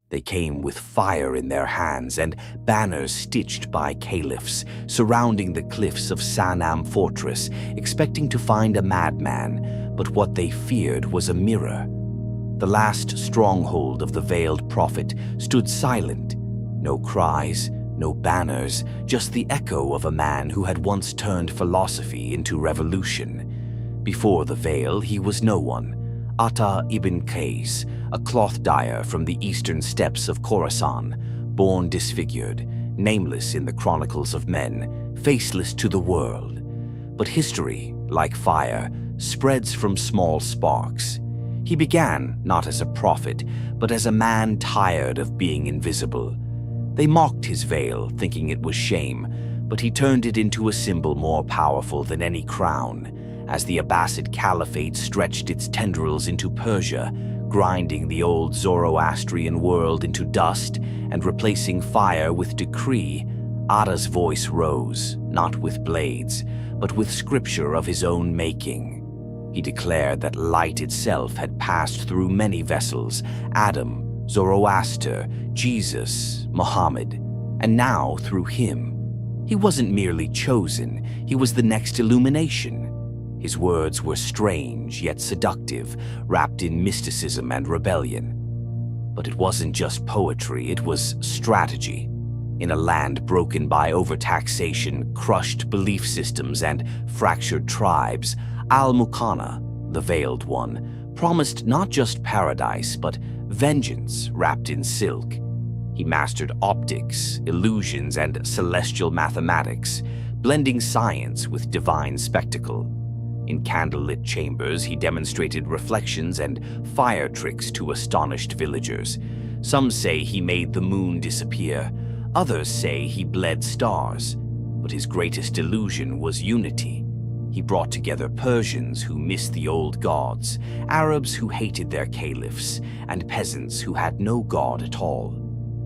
They came with fire in their hands and banners stitched by caliphs, surrounding the cliffs of Sanam fortress, expecting to find a madman, but what they feared was a mirror. The last stronghold of the veiled prophet stood silent. No cries, no banners, just the echo of a man who had once turned philosophy into revolution. Before the veil, he was no one. Atta ibn Qais, a cloth dyer from the eastern steppes of Khorasan, born disfigured, nameless in the chronicles of men, faceless to the world. But history, like fire, spreads from small sparks. He began not as a prophet, but as a man tired of being invisible. They mocked his veil, thinking it was shame, but he turned it into a symbol more powerful than any crown. As the Abbasid Caliphate stretched its tendrils into Persia, grinding the old Zoroastrian world into dust and replacing fire with decree, Atta's voice rose, not with blades, but with scripture of his own making. He declared that light itself had passed through many vessels: Adam, Zoroaster, Jesus, Muhammad, and now through him. He wasn't merely chosen, he was the next illumination. His words were strange yet seductive, wrapped in mysticism and rebellion. But it wasn't just poetry, it was strategy. In a land broken by overtaxation, crushed belief systems, and fractured tribes, Al-Muqanna, the Veiled One, promised not just paradise, but vengeance wrapped in silk. He mastered optics, illusions, and celestial mathematics, blending science with divine spectacle. In candlelit chambers, he demonstrated reflections and fire tricks to astonished villagers. Some say he made the moon disappear, others say he bled stars. But his greatest illusion was unity. He brought together Persians who missed the old gods, Arabs who hated their caliphs, and peasants who had no god at all.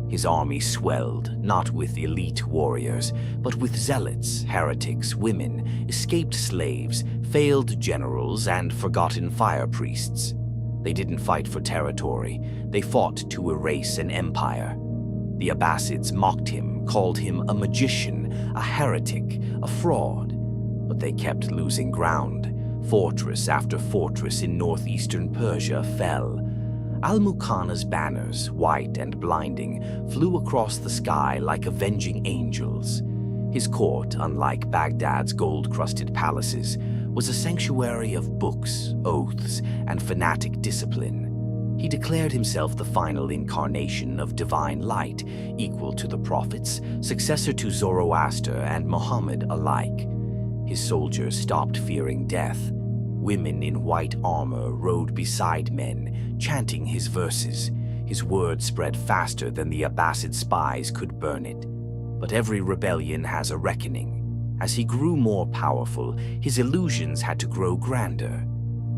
His army swelled, not with elite warriors, but with zealots, heretics, women, escaped slaves, failed generals, and forgotten fire priests. They didn't fight for territory, they fought to erase an empire. The Abbasids mocked him, called him a magician, a heretic, a fraud. But they kept losing ground. Fortress after fortress in northeastern Persia fell. Al-Muqanna's banners, white and blinding, flew across the sky like avenging angels. His court, unlike Baghdad's gold-crusted palaces, was a sanctuary of books, oaths, and fanatic discipline. He declared himself the final incarnation of divine light, equal to the prophets, successor to Zoroaster and Muhammad alike. His soldiers stopped fearing death. Women in white armor rode beside men, chanting his verses. His word spread faster than the Abbasid spies could burn it. But every rebellion has a reckoning. As he grew more powerful, his illusions had to grow grander.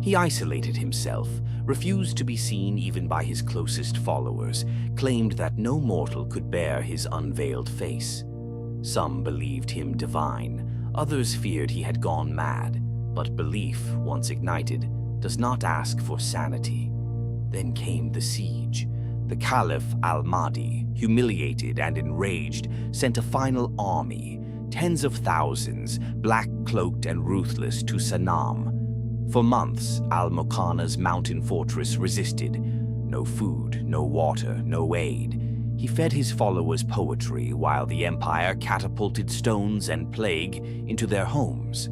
He isolated himself, refused to be seen even by his closest followers, claimed that no mortal could bear his unveiled face. Some believed him divine, others feared he had gone mad. But belief, once ignited, does not ask for sanity. Then came the siege. The Caliph Al-Mahdi, humiliated and enraged, sent a final army, tens of thousands, black-cloaked and ruthless, to Sanam. For months, Al-Muqanna's mountain fortress resisted. No food, no water, no aid. He fed his followers poetry while the empire catapulted stones and plague into their homes.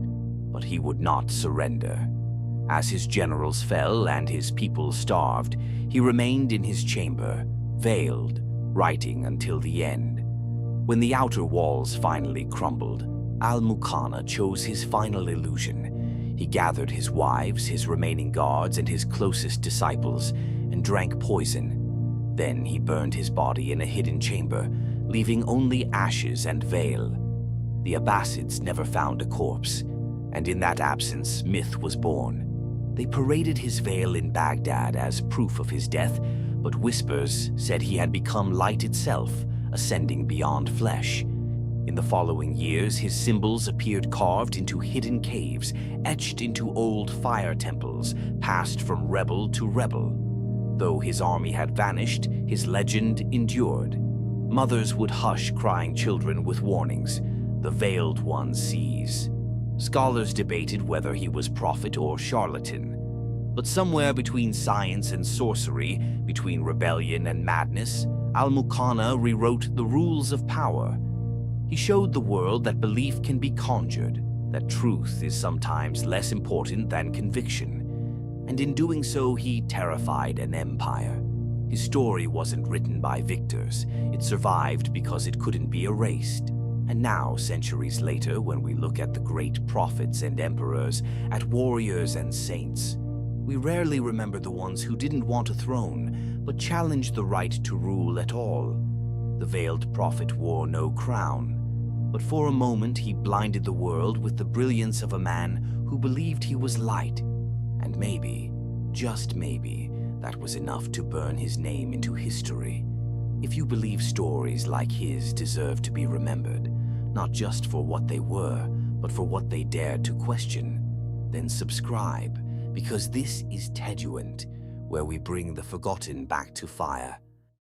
But he would not surrender. As his generals fell and his people starved, he remained in his chamber, veiled, writing until the end. When the outer walls finally crumbled, Al-Muqanna chose his final illusion. He gathered his wives, his remaining guards, and his closest disciples, and drank poison. Then he burned his body in a hidden chamber, leaving only ashes and veil. The Abbasids never found a corpse, and in that absence, myth was born. They paraded his veil in Baghdad as proof of his death, but whispers said he had become light itself, ascending beyond flesh. In the following years, his symbols appeared carved into hidden caves, etched into old fire temples, passed from rebel to rebel. Though his army had vanished, his legend endured. Mothers would hush crying children with warnings. The veiled one sees. Scholars debated whether he was prophet or charlatan. But somewhere between science and sorcery, between rebellion and madness, Al-Muqanna rewrote the rules of power. He showed the world that belief can be conjured, that truth is sometimes less important than conviction. And in doing so, he terrified an empire. His story wasn't written by victors. It survived because it couldn't be erased. And now, centuries later, when we look at the great prophets and emperors, at warriors and saints, we rarely remember the ones who didn't want a throne, but challenged the right to rule at all. The veiled prophet wore no crown, but for a moment he blinded the world with the brilliance of a man who believed he was light. And maybe, just maybe, that was enough to burn his name into history. If you believe stories like his deserve to be remembered, not just for what they were, but for what they dared to question, then subscribe, because this is Teduant, where we bring the forgotten back to fire.